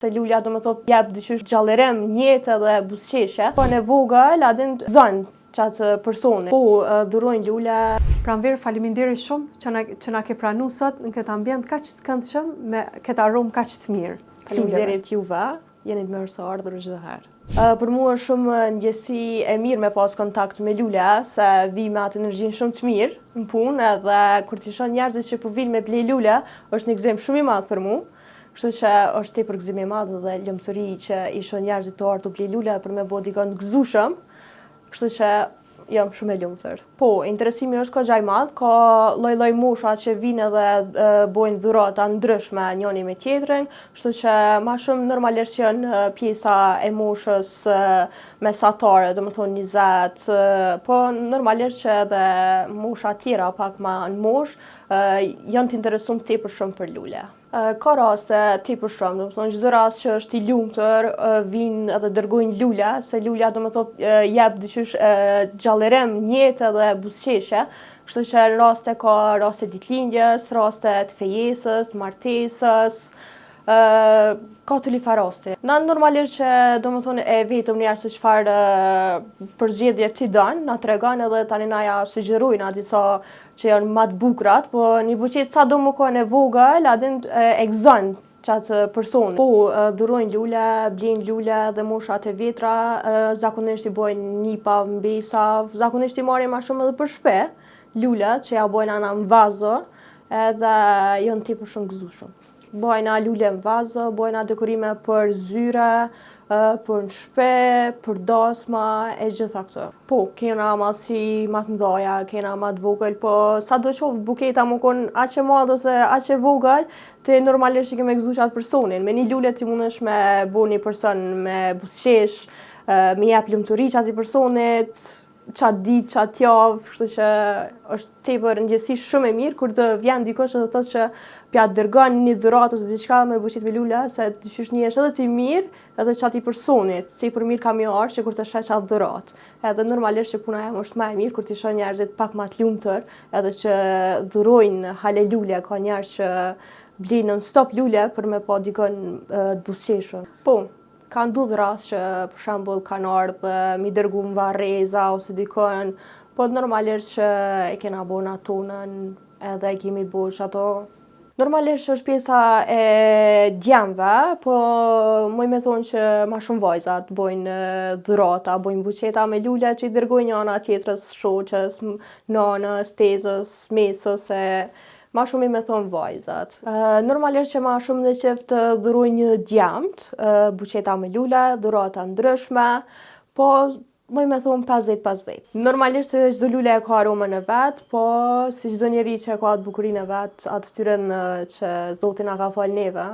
Se lulja do më thot jep dyqysh gjallërim, njetë dhe buzëqeshje, po në vogël adin zën qatë personi. Po, dhurojnë lula. Pranverë, faleminderit shumë që na ke pranu sot në këtë ambient kaq të këndshëm me këtë aromë kaq të mirë. Faleminderit juve, jeni të mirë se ardhur çdo herë. Për mua është shumë ndjesi e mirë me pas kontakt me lula, se vi me atë energjinë shumë të mirë në punë, edhe kur t'i shoh njerëzit që po vinë me ble lula, është një gëzim shumë i madh për mua. Kështu që është tepër gëzim i madh dhe lumturi që i shoh njerëzit të ardhur të ble lula për me bë dikon të gëzueshëm. Kështu që jam shumë e lumtur. Po, interesimi është kogja i madh, ka lloj-lloj mosha që vinë dhe bojnë dhurata ndryshme njëri me tjetrin, kështu që ma shumë normalisht janë pjesa e moshës mesatare, domethënë 20, po normalisht që edhe mosha tjera pak ma në moshë janë të interesuar tepër shumë për lule. Ka raste tepër shumë, domethënë çdo rast që është i lumtur vinë edhe dërgojnë lula, se lula domethënë jep dyqysh gjallërim, njetë dhe buzëqeshje, kështu që raste ka raste ditëlindjes, raste të fejesës, të martesës, ka të lifa raste. Na normalisht që domethënë e vetëm njerë se çfarë përzgjedhje ti don, na tregon edhe tani na ja sugjerojnë disa që janë më të bukrat, po një buqet sa do më kanë e vogël, adin e gëzon qatë personi. Po, dhurojnë lula, blejnë lula dhe moshat e vetra, zakonisht i bojnë nipa, mbesa, zakonisht i marrin ma shumë edhe për shpe, lulat që ja bojnë ana në vazo, edhe janë tepër shumë gëzueshëm. Bojna lule në vazo, bojna dekorime për zyre, për në shpe, për dasma, e gjitha këto. Po, kena madhësi ma të mdhaja, kena ma të vogël, po sa do qofë buketa më konë aq e madh ose aq e vogël, te normalisht që keme gëzu qatë personin. Me një lule ti mundesh me bo një person me buzëqesh, me jep lumturi qatij personit, qatë ditë, qatë javë, kështu që është tepër ndjesi shumë e mirë kur të vjen dikush edhe thotë që pja dërgon një dhuratë ose diçka me buqet me lula, se dyqysh njehesh edhe ti mirë edhe qatij personit, si për mirë kam arë që kur të sheh qatë dhuratë. Edhe normalisht që puna jam është më e mirë kur ti shoh njerëzit pak më të lumtur, edhe që dhurojnë hale lule, ka njerëz që blejnë non-stop lule për me pa dikon të buzëqeshëm. Po, ka ndodhur rast që për shembull kanë ardhur mi dërgu në varreza ose dikon, po normalisht që e kena bo në tonën edhe e kemi bo që ato. Normalisht është pjesa e djemve, po moj me thonë që ma shumë vajzat bojnë dhurata, bojnë buqeta me lule që i dërgojnë njëna tjetrës, shoqës, nanës, tezës, mesës, ma shumë i me thonë vajzat. Normalisht që ma shumë në qef të dhurojnë djemt, buqeta me lule, dhurata ndryshme, po moj me thonë 50-50. Normalisht se çdo lule e ka aromën e vetë, po si çdo njeri që ka atë bukurinë e vetë, atë ftyrën që Zoti na ka falë neve,